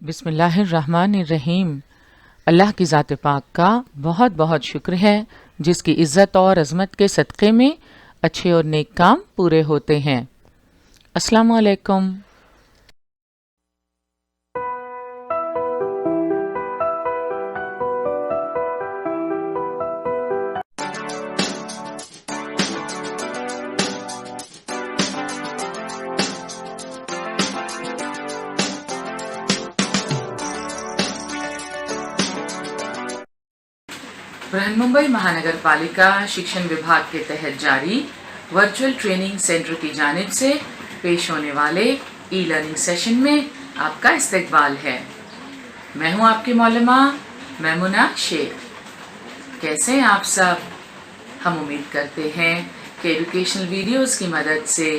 बिस्मिल्लाहिर्रहमानिर्रहीम। अल्लाह की ज़ात पाक का बहुत बहुत शुक्र है जिसकी इज़्ज़त और अज़मत के सदक़े में अच्छे और नेक काम पूरे होते हैं। अस्सलामु अलैकुम। बृहन्मुंबई महानगर पालिका शिक्षण विभाग के तहत जारी वर्चुअल ट्रेनिंग सेंटर की जानिब से पेश होने वाले ई लर्निंग सेशन में आपका इस्तकबाल है। मैं हूं आपकी मौलमा मैमुना शेख। कैसे हैं आप सब? हम उम्मीद करते हैं कि एजुकेशनल वीडियोस की मदद से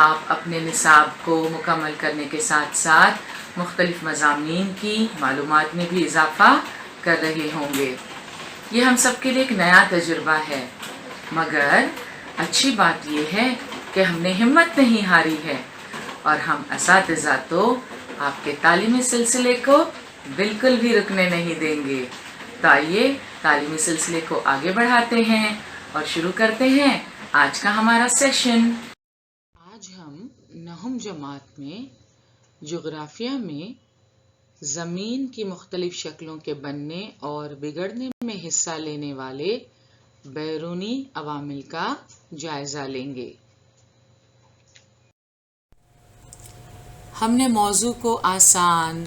आप अपने निसाब को मुकम्मल करने के साथ साथ मुख्तलिफ मज़ामीन की मालूमात में भी इजाफ़ा कर रहे होंगे। ये हम सब के लिए एक नया तजुर्बा है, मगर अच्छी बात यह है कि हमने हिम्मत नहीं हारी है और हम असातिज़ा तो आपके तालीमी सिलसिले को बिल्कुल भी रुकने नहीं देंगे। तो आइए तालीमी सिलसिले को आगे बढ़ाते हैं और शुरू करते हैं आज का हमारा सेशन। आज हम नहम जमात में जोग्राफिया में ज़मीन की मुख्तलिफ शक्लों के बनने और बिगड़ने में हिस्सा लेने वाले बैरूनी अवामिल का जायज़ा लेंगे। हमने मौजू को आसान,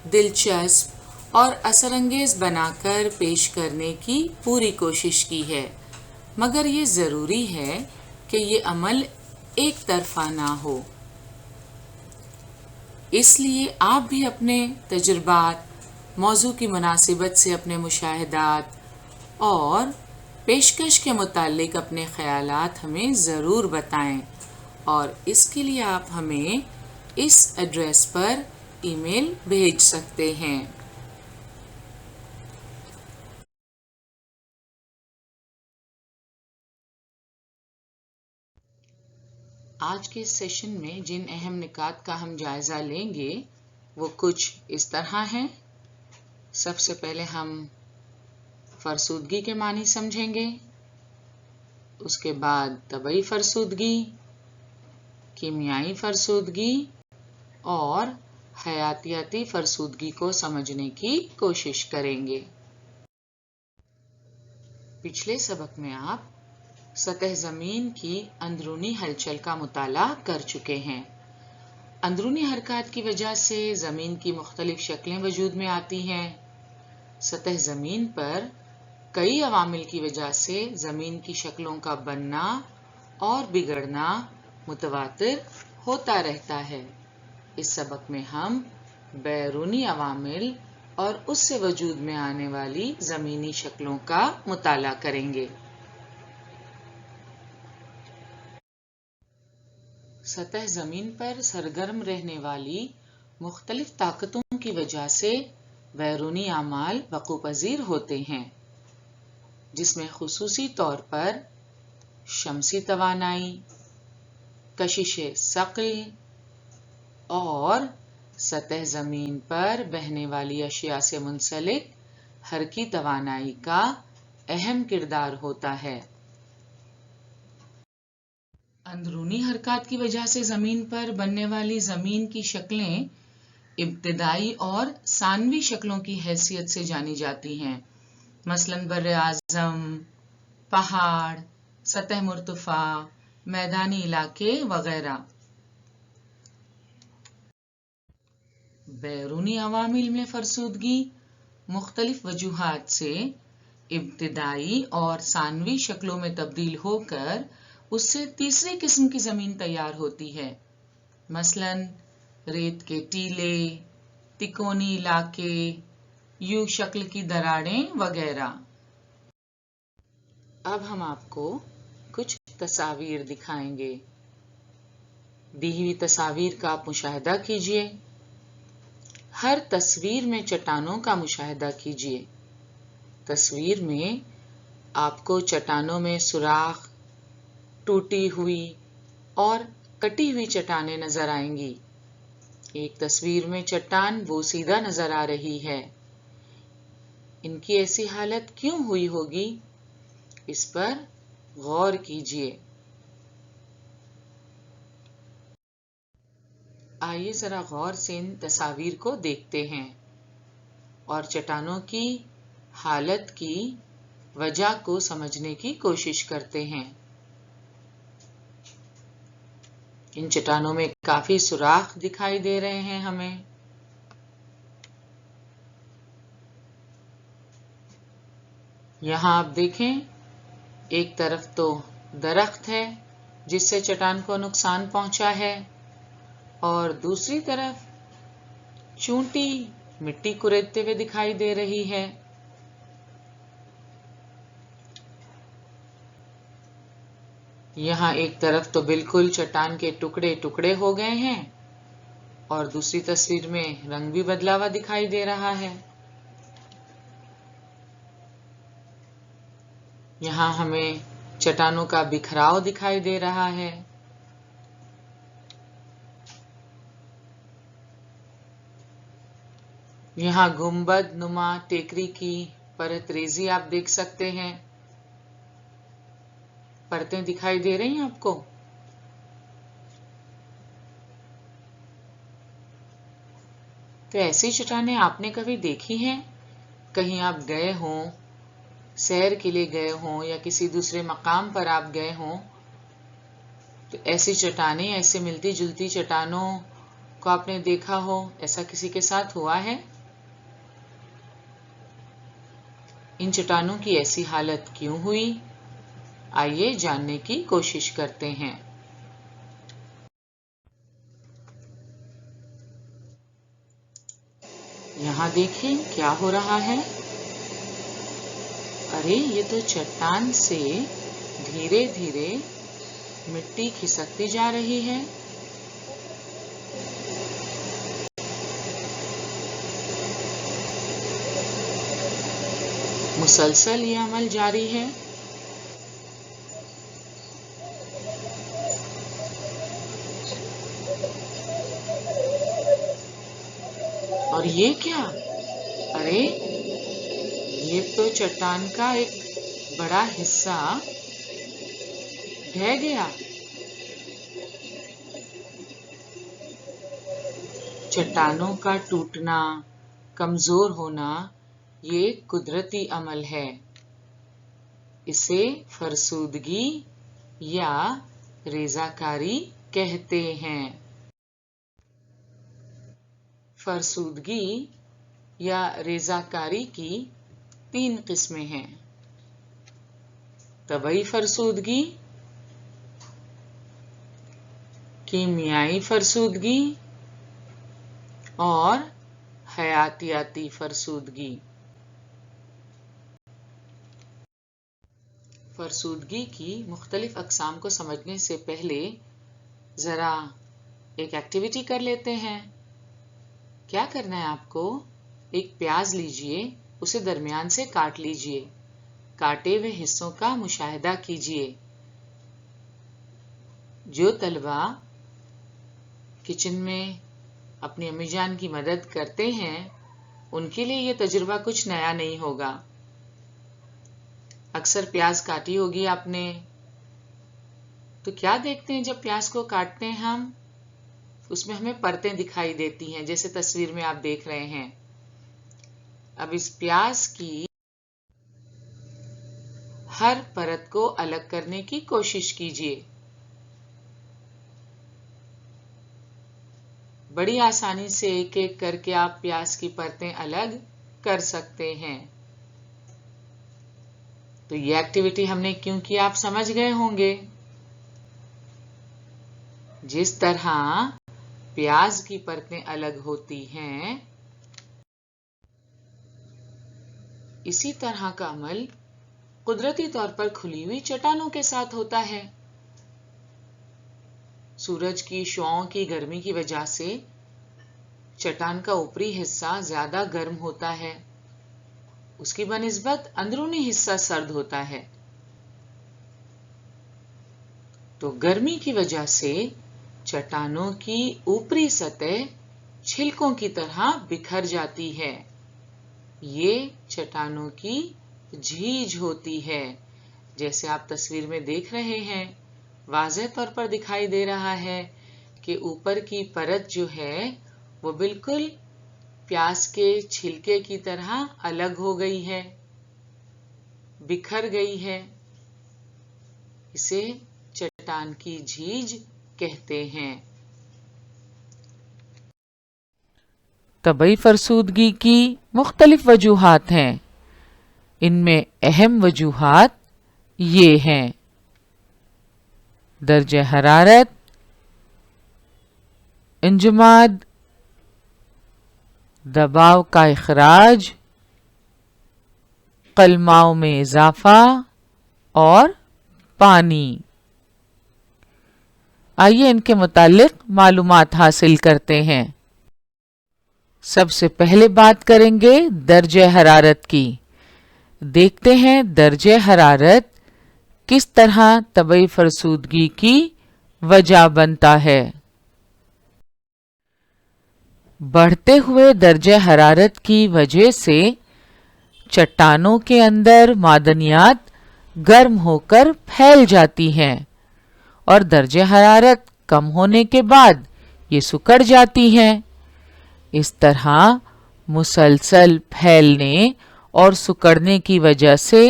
दिलचस्प और असरअंगेज़ बनाकर पेश करने की पूरी कोशिश की है, मगर ये ज़रूरी है कि ये अमल एक तरफ़ा ना हो। इसलिए आप भी अपने तजुर्बात, मौजू की मुनासिबत से अपने मुशाहिदात और पेशकश के मुतालिक अपने ख़यालात हमें ज़रूर बताएं और इसके लिए आप हमें इस एड्रेस पर ईमेल भेज सकते हैं। आज के सेशन में जिन अहम निकात का हम जायज़ा लेंगे वो कुछ इस तरह हैं। सबसे पहले हम फरसूदगी के मानी समझेंगे, उसके बाद तबई फरसूदगी, कीमियाई फरसूदगी और हयातियाती फरसूदगी को समझने की कोशिश करेंगे। पिछले सबक में आप सतह ज़मीन की अंदरूनी हलचल का मुताला कर चुके हैं। अंदरूनी हरकत की वजह से ज़मीन की मुख्तलिफ शक्लें वजूद में आती हैं। सतह ज़मीन पर कई अवामिल की वजह से ज़मीन की शक्लों का बनना और बिगड़ना मुतवातिर होता रहता है। इस सबक में हम बैरूनी अवामिल और उससे वजूद में आने वाली ज़मीनी शक्लों का मुताला करेंगे। सतह ज़मीन पर सरगर्म रहने वाली मुख्तलिफ ताकतों की वजह से बैरूनी आमाल वक़ूपज़ीर होते हैं, जिसमें खुसूसी तौर पर शमसी तवानाई, कशिशे सक़ल और सतह ज़मीन पर बहने वाली अशिया से मुंसलिक हरकी तवानाई का अहम किरदार होता है। अंदरूनी हरकत की वजह से ज़मीन पर बनने वाली ज़मीन की शक्लें इब्तिदाई और सानवी शक्लों की हैसियत से जानी जाती हैं, मसलन बर्रे आज़म, पहाड़, सतह मुर्तफ़ा, मैदानी इलाके वगैरह। बैरूनी अवामिल में फरसूदगी मुख्तलिफ वजूहात से इब्तिदाई और सानवी शक्लों में तब्दील होकर उससे तीसरी किस्म की ज़मीन तैयार होती है, मसलन रेत के टीले, तिकोनी इलाके, यू शक्ल की दरारें वगैरह। अब हम आपको कुछ तस्वीर दिखाएंगे। दी हुई तस्वीर का आप मुशाहिदा कीजिए। हर तस्वीर में चट्टानों का मुशाहिदा कीजिए। तस्वीर में आपको चट्टानों में सुराख, टूटी हुई और कटी हुई चट्टानें नजर आएंगी। एक तस्वीर में चट्टान बोसीदा नजर आ रही है। इनकी ऐसी हालत क्यों हुई होगी, इस पर गौर कीजिए। आइए जरा गौर से इन तस्वीर को देखते हैं और चट्टानों की हालत की वजह को समझने की कोशिश करते हैं। इन चट्टानों में काफी सुराख दिखाई दे रहे हैं हमें। यहाँ आप देखें, एक तरफ तो दरख्त है जिससे चट्टान को नुकसान पहुंचा है और दूसरी तरफ चूंटी मिट्टी कुरेदते हुए दिखाई दे रही है। यहाँ एक तरफ तो बिल्कुल चट्टान के टुकड़े टुकड़े हो गए हैं और दूसरी तस्वीर में रंग भी बदला हुआ दिखाई दे रहा है। यहाँ हमें चट्टानों का बिखराव दिखाई दे रहा है। यहाँ गुंबद नुमा टेकरी की परतरेजी आप देख सकते हैं। परतें दिखाई दे रही हैं आपको। तो ऐसी चट्टानें आपने कभी देखी हैं? कहीं आप गए हों, सैर के लिए गए हों या किसी दूसरे मकाम पर आप गए हों, तो ऐसी चट्टानें, ऐसे मिलती जुलती चट्टानों को आपने देखा हो, ऐसा किसी के साथ हुआ है? इन चट्टानों की ऐसी हालत क्यों हुई, आइए जानने की कोशिश करते हैं। यहाँ देखें क्या हो रहा है। अरे ये तो चट्टान से धीरे धीरे मिट्टी खिसकती जा रही है। मुसलसल ये अमल जारी है। और ये क्या? अरे ये तो चट्टान का एक बड़ा हिस्सा ढह गया। चट्टानों का टूटना, कमजोर होना, ये कुदरती अमल है। इसे फरसूदगी या रेजाकारी कहते हैं। फरसूदगी या रेजाकारी की 3 किस्में हैं। तबई फरसूदगी, कीमियाई फरसूदगी और हयातियाती फरसूदगी। फरसूदगी की मुख्तलिफ अक़साम को समझने से पहले जरा एक एक्टिविटी कर लेते हैं। क्या करना है आपको? एक प्याज लीजिए, उसे दरमियान से काट लीजिए। काटे हुए हिस्सों का मुशाहिदा कीजिए। जो तलबा किचन में अपनी अम्मी जान की मदद करते हैं, उनके लिए यह तजुर्बा कुछ नया नहीं होगा। अक्सर प्याज काटी होगी आपने, तो क्या देखते हैं जब प्याज को काटते हैं हम, उसमें हमें परतें दिखाई देती हैं, जैसे तस्वीर में आप देख रहे हैं। अब इस प्याज की हर परत को अलग करने की कोशिश कीजिए। बड़ी आसानी से एक एक करके आप प्याज की परतें अलग कर सकते हैं। तो ये एक्टिविटी हमने क्यों की, आप समझ गए होंगे। जिस तरह प्याज की परतें अलग होती हैं, इसी तरह का अमल कुदरती तौर पर खुली हुई चट्टानों के साथ होता है। सूरज की शुआओं की गर्मी की वजह से चट्टान का ऊपरी हिस्सा ज्यादा गर्म होता है, उसकी बनिस्बत अंदरूनी हिस्सा सर्द होता है। तो गर्मी की वजह से चट्टानों की ऊपरी सतह छिलकों की तरह बिखर जाती है। ये चट्टानों की झीज होती है। जैसे आप तस्वीर में देख रहे हैं, वाज़ेह तौर पर दिखाई दे रहा है कि ऊपर की परत जो है वो बिल्कुल प्याज के छिलके की तरह अलग हो गई है, बिखर गई है। इसे चट्टान की झीज कहते हैं। तबई फरसूदगी की मुख्तलिफ वजूहात हैं। इनमें अहम वजूहात ये हैं: दर्जे हरारत, इंजमाद, दबाव का इखराज, कलमाओं में इजाफा और पानी। आइए इनके मुतालिक मालूमात हासिल करते हैं। सबसे पहले बात करेंगे दर्जे हरारत की। देखते हैं दर्जे हरारत किस तरह तबई फरसूदगी की वजह बनता है। बढ़ते हुए दर्जे हरारत की वजह से चट्टानों के अंदर मादनियात गर्म होकर फैल जाती हैं और दर्जे हरारत कम होने के बाद ये सिकुड़ जाती हैं। इस तरह मुसलसल फैलने और सिकुड़ने की वजह से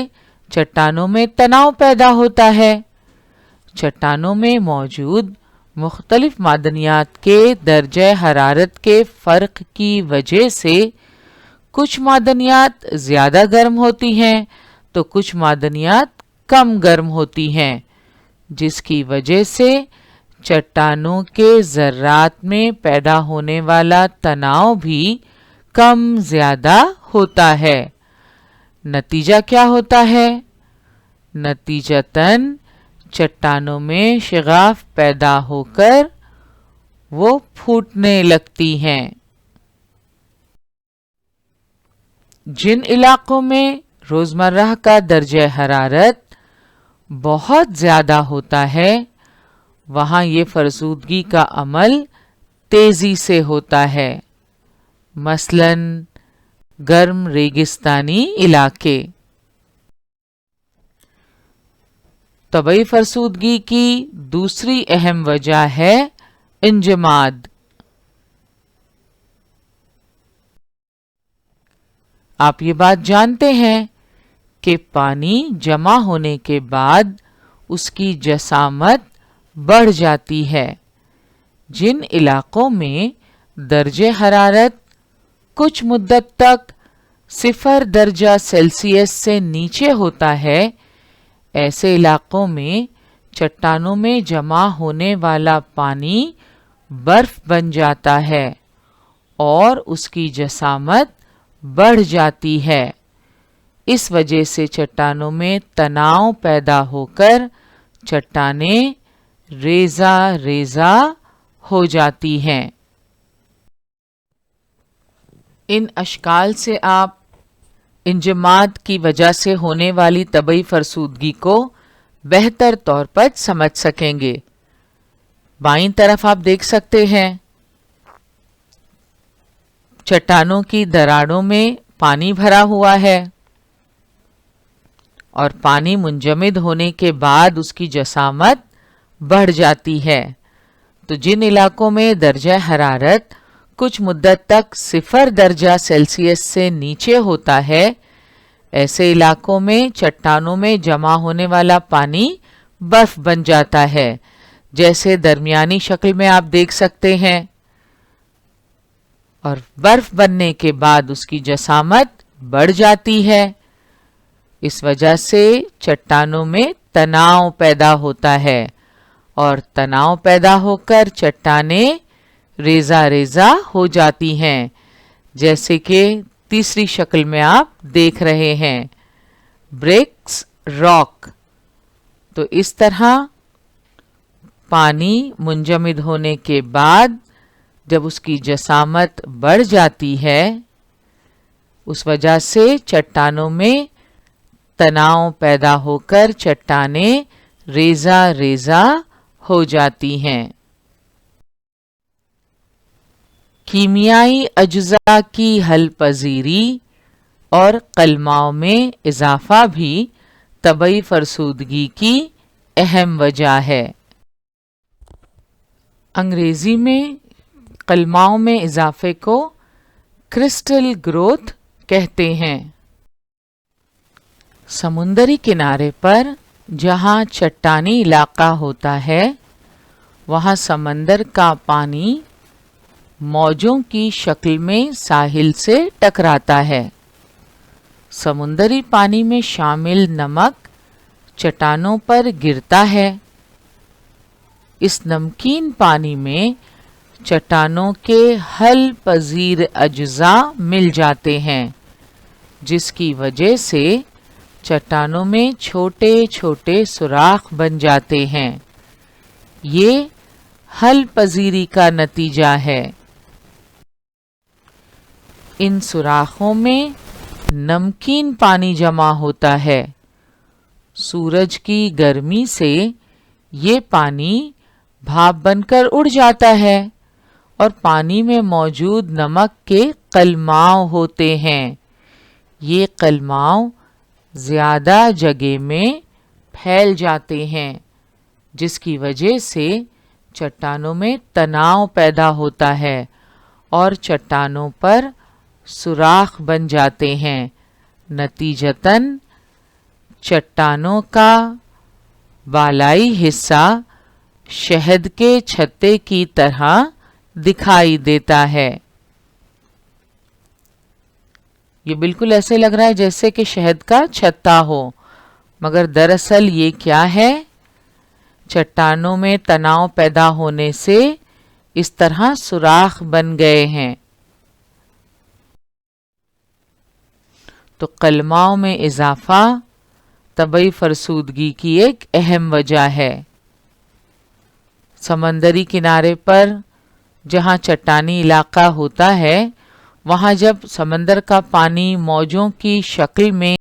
चट्टानों में तनाव पैदा होता है। चट्टानों में मौजूद मुख्तलिफ मादनियात के दर्जे हरारत के फ़र्क की वजह से कुछ मादनियात ज़्यादा गर्म होती हैं तो कुछ मादनियात कम गर्म होती हैं, जिसकी वजह से चट्टानों के ज़र्रात में पैदा होने वाला तनाव भी कम ज़्यादा होता है। नतीजा क्या होता है? नतीजतन चट्टानों में शिगाफ पैदा होकर वो फूटने लगती हैं। जिन इलाकों में रोजमर्रा का दर्जे हरारत बहुत ज्यादा होता है, वहां ये फरसूदगी का अमल तेजी से होता है। मसलन गर्म रेगिस्तानी इलाके। तबई फरसूदगी की दूसरी अहम वजह है इंजमाद। आप ये बात जानते हैं कि पानी जमा होने के बाद उसकी जसामत बढ़ जाती है। जिन इलाकों में दर्जे हरारत कुछ मुद्दत तक 0 दर्जा सेल्सियस से नीचे होता है, ऐसे इलाकों में चट्टानों में जमा होने वाला पानी बर्फ बन जाता है और उसकी जसामत बढ़ जाती है। इस वजह से चट्टानों में तनाव पैदा होकर चट्टानें रेजा रेजा हो जाती हैं। इन अशकाल से आप इंजमाद की वजह से होने वाली तबई फरसूदगी को बेहतर तौर पर समझ सकेंगे। बाईं तरफ आप देख सकते हैं चट्टानों की दरारों में पानी भरा हुआ है और पानी मुंजमद होने के बाद उसकी जसामत बढ़ जाती है। तो जिन इलाकों में दर्जा हरारत कुछ मुद्दत तक 0 दर्जा सेल्सियस से नीचे होता है, ऐसे इलाकों में चट्टानों में जमा होने वाला पानी बर्फ बन जाता है, जैसे दरमियानी शक्ल में आप देख सकते हैं। और बर्फ बनने के बाद उसकी जसामत बढ़ जाती है। इस वजह से चट्टानों में तनाव पैदा होता है और तनाव पैदा होकर चट्टानें रेजा रेजा हो जाती हैं, जैसे कि तीसरी शक्ल में आप देख रहे हैं, ब्रिक्स रॉक। तो इस तरह पानी मुंजमद होने के बाद जब उसकी जसामत बढ़ जाती है, उस वजह से चट्टानों में तनाव पैदा होकर चट्टानें रेजा रेजा हो जाती हैं। कीमियाई अज्जा की हल पजीरी और कलमाओं में इजाफा भी तबई फरसूदगी की अहम वजह है। अंग्रेजी में कलमाओं में इजाफे को क्रिस्टल ग्रोथ कहते हैं। समुंदरी किनारे पर जहाँ चट्टानी इलाका होता है वहाँ समंदर का पानी मौजों की शक्ल में साहिल से टकराता है। समुंदरी पानी में शामिल नमक चट्टानों पर गिरता है। इस नमकीन पानी में चट्टानों के हल पजीर अज्जा मिल जाते हैं, जिसकी वजह से चट्टानों में छोटे छोटे सुराख बन जाते हैं। ये हल पजीरी का नतीजा है। इन सुराखों में नमकीन पानी जमा होता है। सूरज की गर्मी से ये पानी भाप बनकर उड़ जाता है और पानी में मौजूद नमक के कलमाव होते हैं। ये कलमाव ज़्यादा जगह में फैल जाते हैं, जिसकी वजह से चट्टानों में तनाव पैदा होता है और चट्टानों पर सुराख बन जाते हैं। नतीजतन चट्टानों का बालाई हिस्सा शहद के छत्ते की तरह दिखाई देता है। ये बिल्कुल ऐसे लग रहा है जैसे कि शहद का छत्ता हो, मगर दरअसल ये क्या है? चट्टानों में तनाव पैदा होने से इस तरह सुराख बन गए हैं। तो कलमाओं में इजाफा तबई फरसूदगी की एक अहम वजह है। समंदरी किनारे पर जहाँ चट्टानी इलाका होता है वहाँ जब समंदर का पानी मौजों की शक्ल में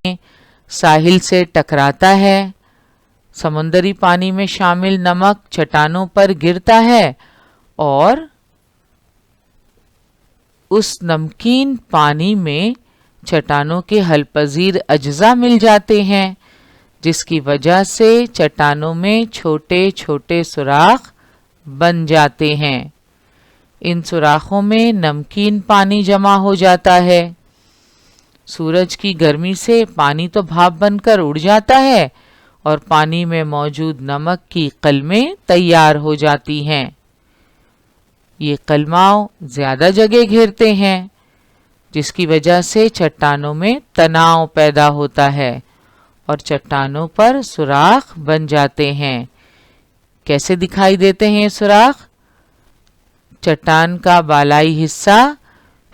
साहिल से टकराता है, समुंदरी पानी में शामिल नमक चट्टानों पर गिरता है और उस नमकीन पानी में चट्टानों के हलपजीर अज्जा मिल जाते हैं, जिसकी वजह से चट्टानों में छोटे छोटे सुराख बन जाते हैं। इन सुराखों में नमकीन पानी जमा हो जाता है। सूरज की गर्मी से पानी तो भाप बनकर उड़ जाता है और पानी में मौजूद नमक की कलमें तैयार हो जाती हैं। ये कलमाव ज्यादा जगह घेरते हैं, जिसकी वजह से चट्टानों में तनाव पैदा होता है और चट्टानों पर सुराख बन जाते हैं। कैसे दिखाई देते हैं ये सुराख? चट्टान का बालाई हिस्सा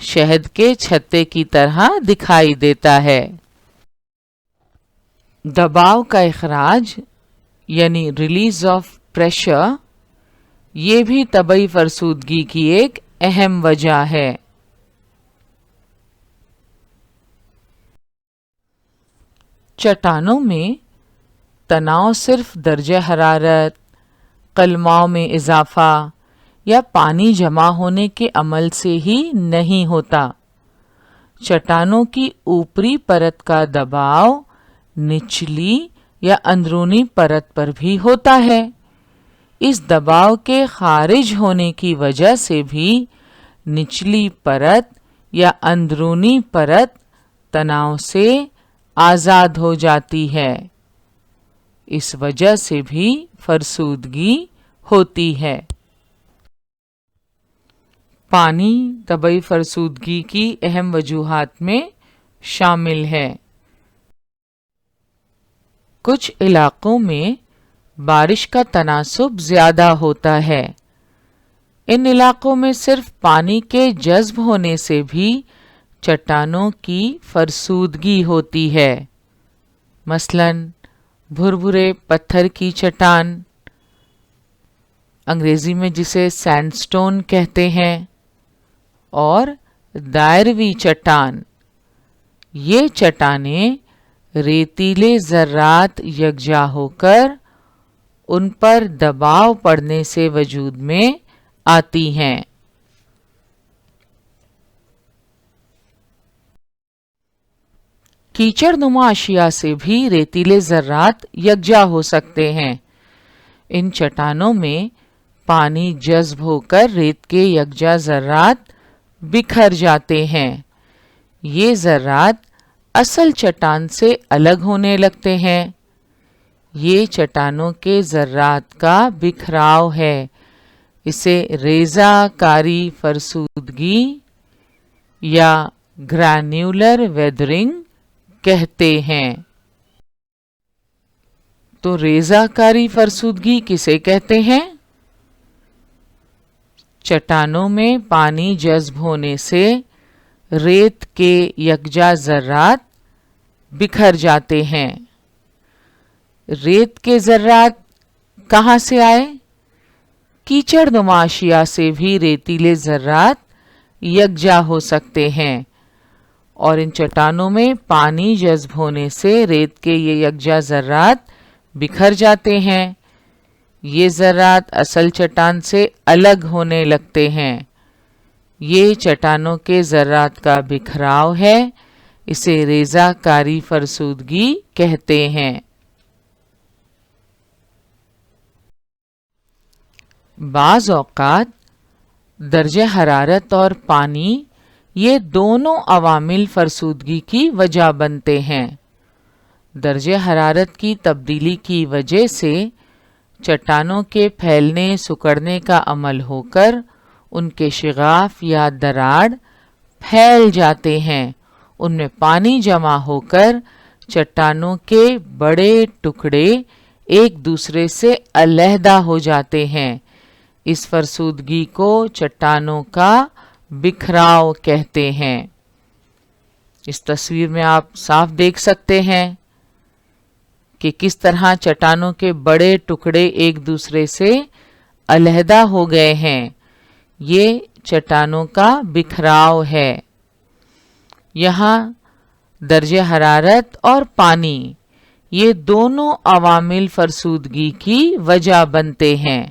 शहद के छत्ते की तरह दिखाई देता है। दबाव का इखराज यानी रिलीज ऑफ प्रेशर, ये भी तबई फरसूदगी की एक अहम वजह है। चट्टानों में तनाव सिर्फ दर्जे हरारत, कलमाव में इजाफा या पानी जमा होने के अमल से ही नहीं होता। चट्टानों की ऊपरी परत का दबाव निचली या अंदरूनी परत पर भी होता है। इस दबाव के खारिज होने की वजह से भी निचली परत या अंदरूनी परत तनाव से आज़ाद हो जाती है। इस वजह से भी फरसूदगी होती है। पानी तबई फरसूदगी की अहम वजूहात में शामिल है। कुछ इलाकों में बारिश का तनासुब ज्यादा होता है। इन इलाकों में सिर्फ पानी के जज्ब होने से भी चट्टानों की फरसूदगी होती है। मसलन भुरभुरे पत्थर की चट्टान, अंग्रेजी में जिसे सैंडस्टोन कहते हैं, और दायरवी चट्टान। ये चट्टानें रेतीले ज़र्रात यकजा होकर उन पर दबाव पड़ने से वजूद में आती हैं। कीचड़नुमा अशिया से भी रेतीले ज़र्रात यकजा हो सकते हैं। इन चट्टानों में पानी जज्ब होकर रेत के यकजा ज़र्रात बिखर जाते हैं। ये ज़र्रात असल चट्टान से अलग होने लगते हैं। ये चट्टानों के ज़र्रात का बिखराव है। इसे रेज़ाकारी फरसूदगी या ग्रैन्युलर वेदरिंग कहते हैं। तो रेज़ाकारी फरसूदगी किसे कहते हैं? चट्टानों में पानी जज्ब होने से रेत के यकजा ज़र्रात बिखर जाते हैं। रेत के ज़र्रात कहाँ से आए? कीचड़नुमा अशिया से भी रेतीले ज़र्रात यकजा हो सकते हैं और इन चट्टानों में पानी जज्ब होने से रेत के ये यकजा ज़र्रात बिखर जाते हैं। ये ज़र्रात असल चट्टान से अलग होने लगते हैं। ये चट्टानों के ज़र्रात का बिखराव है। इसे रेज़ाकारी फरसूदगी कहते हैं। बाज़ औक़ात दर्जे हरारत और पानी ये दोनों अवामिल फरसूदगी की वजह बनते हैं। दर्जे हरारत की तब्दीली की वजह से चट्टानों के फैलने सिकुड़ने का अमल होकर उनके शिगाफ या दरार फैल जाते हैं। उनमें पानी जमा होकर चट्टानों के बड़े टुकड़े एक दूसरे से अलहदा हो जाते हैं। इस फरसूदगी को चट्टानों का बिखराव कहते हैं। इस तस्वीर में आप साफ देख सकते हैं कि किस तरह चट्टानों के बड़े टुकड़े एक दूसरे से अलहदा हो गए हैं। ये चट्टानों का बिखराव है। यहाँ दर्जे हरारत और पानी ये दोनों अवामिल फरसूदगी की वजह बनते हैं।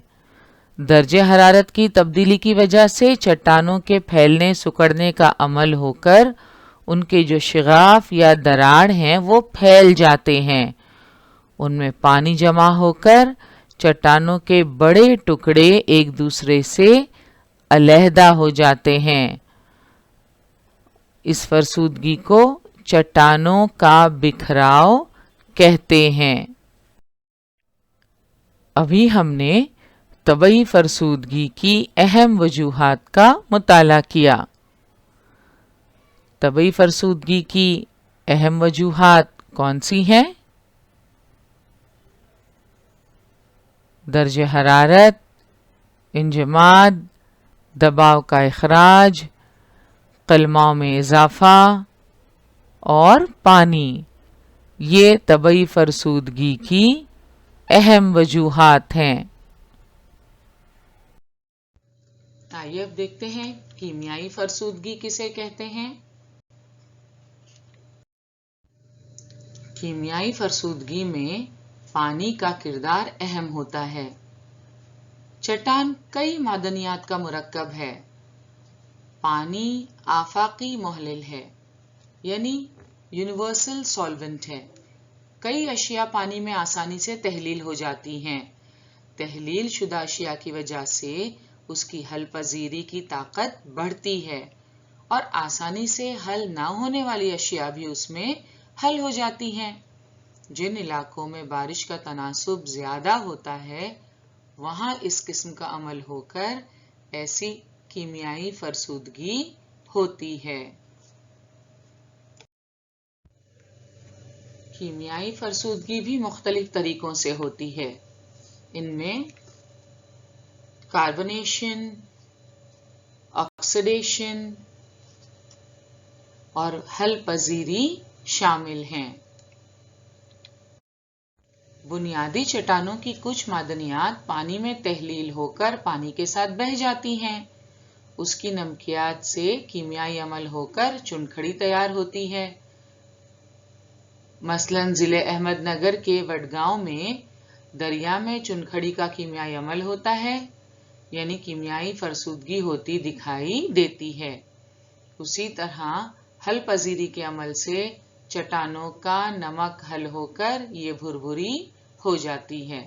दर्जे हरारत की तब्दीली की वजह से चट्टानों के फैलने सिकुड़ने का अमल होकर उनके जो शिगाफ या दरार हैं वो फैल जाते हैं। उनमें पानी जमा होकर चट्टानों के बड़े टुकड़े एक दूसरे से अलहदा हो जाते हैं। इस फरसूदगी को चट्टानों का बिखराव कहते हैं। अभी हमने तबई फरसूदगी की अहम वजूहात का मुताला किया। तबई फरसूदगी की अहम वजूहात कौन सी हैं? दर्जे हरारत, इंजमाद, दबाव का इखराज, कलमाओं में इजाफा और पानी, ये तबई फरसूदगी की अहम वजूहात हैं। आइए अब देखते हैं कीमियाई फरसूदगी किसे कहते हैं। कीमियाई फरसूदगी में पानी का किरदार अहम होता है। चट्टान कई मादनियात का मुरक्कब है। पानी आफाकी मोहलिल है, यानी यूनिवर्सल सॉल्वेंट है। कई अशिया पानी में आसानी से तहलील हो जाती हैं। तहलील शुदा अशिया की वजह से उसकी हल पजीरी की ताकत बढ़ती है और आसानी से हल ना होने वाली अशिया भी उसमें हल हो जाती हैं। जिन इलाकों में बारिश का तनासुब ज्यादा होता है वहां इस किस्म का अमल होकर ऐसी कीमियाई फरसूदगी होती है। कीमियाई फरसूदगी भी मुख्तलिफ तरीकों से होती है। इनमें कार्बोनेशन, ऑक्सीडेशन और हल पजीरी शामिल हैं। बुनियादी चट्टानों की कुछ मादनियात पानी में तहलील होकर पानी के साथ बह जाती हैं। उसकी नमकियात से कीमियाई अमल होकर चुनखड़ी तैयार होती है। मसलन जिले अहमदनगर के वडगांव में दरिया में चुनखड़ी का कीमियाई अमल होता है, यानी कीमियाई फरसूदगी होती दिखाई देती है। उसी तरह हल पजीरी के अमल से चट्टानों का नमक हल होकर ये भुरभुरी हो जाती है।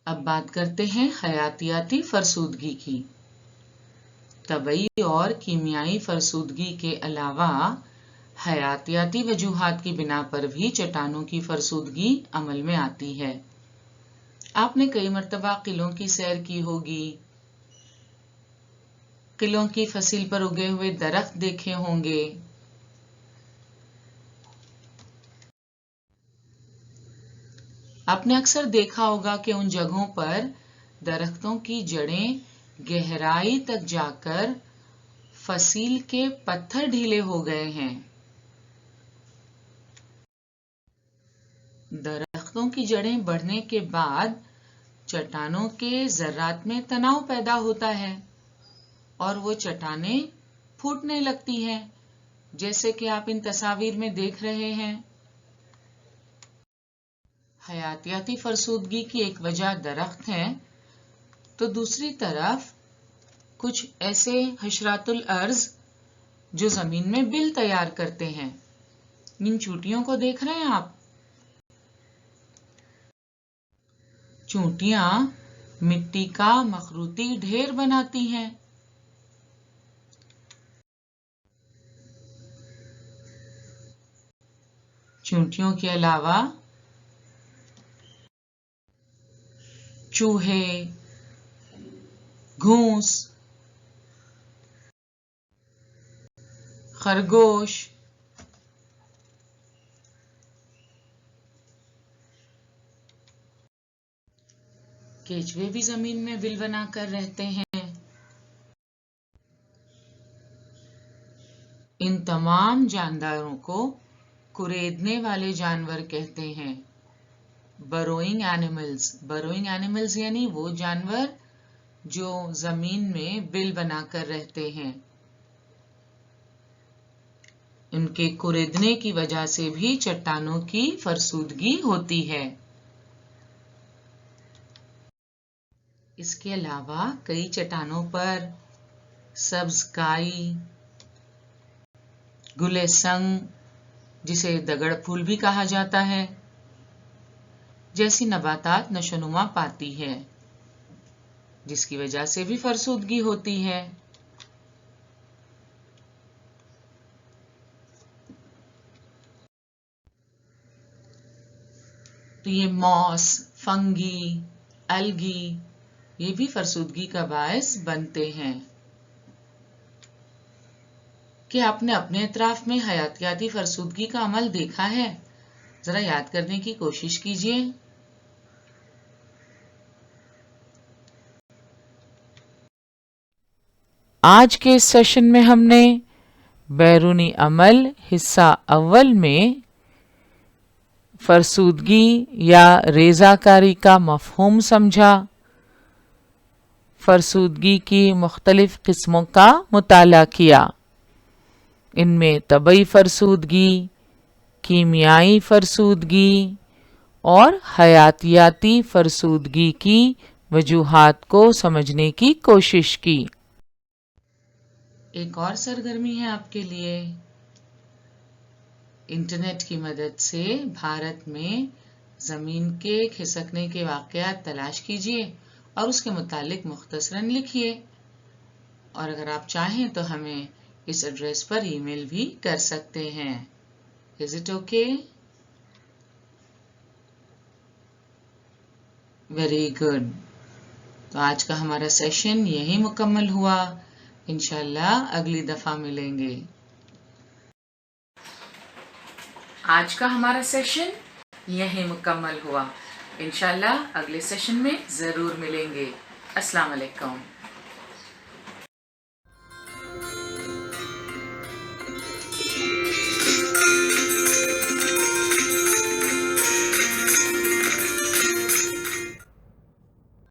अब बात करते हैं हयातियाती फरसूदगी की। तबई और कीमियाई फरसूदगी के अलावा हयातियाती वजूहात की बिना पर भी चट्टानों की फरसूदगी अमल में आती है। आपने कई मर्तबा किलों की सैर की होगी, किलों की फसिल पर उगे हुए दरख्त देखे होंगे। आपने अक्सर देखा होगा कि उन जगहों पर दरख्तों की जड़ें गहराई तक जाकर फसील के पत्थर ढीले हो गए हैं। दरख्तों की जड़ें बढ़ने के बाद चट्टानों के ज़र्रात में तनाव पैदा होता है और वो चट्टानें फूटने लगती हैं, जैसे कि आप इन तस्वीर में देख रहे हैं। हयातियाती फरसूदगी की एक वजह दरख्त है, तो दूसरी तरफ कुछ ऐसे हशरातुल अर्ज जो जमीन में बिल तैयार करते हैं। इन चूंटियों को देख रहे हैं आप? चूंटियां मिट्टी का मखरूती ढेर बनाती हैं। चूंटियों के अलावा चूहे, घूस, खरगोश, केचुए भी जमीन में बिल बनाकर रहते हैं। इन तमाम जानदारों को कुरेदने वाले जानवर कहते हैं, बरोइंग एनिमल्स। बरोइंग एनिमल्स यानी वो जानवर जो जमीन में बिल बनाकर रहते हैं। उनके कुरेदने की वजह से भी चट्टानों की फरसूदगी होती है। इसके अलावा कई चट्टानों पर सब्ज काई, गुलेसंग, जिसे दगड़ फूल भी कहा जाता है, जैसी नबातात नशोनुमा पाती है, जिसकी वजह से भी फरसूदगी होती है। तो ये मॉस, फंगी, एल्गी, ये भी फरसूदगी का बायस बनते हैं। कि आपने अपने इतराफ में हयातियाती फरसूदगी का अमल देखा है? जरा याद करने की कोशिश कीजिए। आज के इस सेशन में हमने बैरूनी अमल हिस्सा अव्वल में फरसूदगी या रेज़ाकारी का मफ़हूम समझा, फरसूदगी की मुख्तलिफ किस्मों का मुताला किया। इनमें तबई फरसूदगी, कीमियाई फरसूदगी और हयातियाती फरसूदगी की वजूहात को समझने की कोशिश की। एक और सरगर्मी है आपके लिए। इंटरनेट की मदद से भारत में ज़मीन के खिसकने के वाक़यात तलाश कीजिए और उसके मुतालिक मुख्तसरन लिखिए। और अगर आप चाहें तो हमें इस एड्रेस पर ईमेल भी कर सकते हैं। Is it okay? Very good. तो आज का हमारा सेशन यही मुकम्मल हुआ। इंशाल्लाह अगली दफ़ा मिलेंगे। आज का हमारा सेशन यही मुकम्मल हुआ। इंशाल्लाह अगले सेशन में ज़रूर मिलेंगे। अस्सलाम वालेकुम।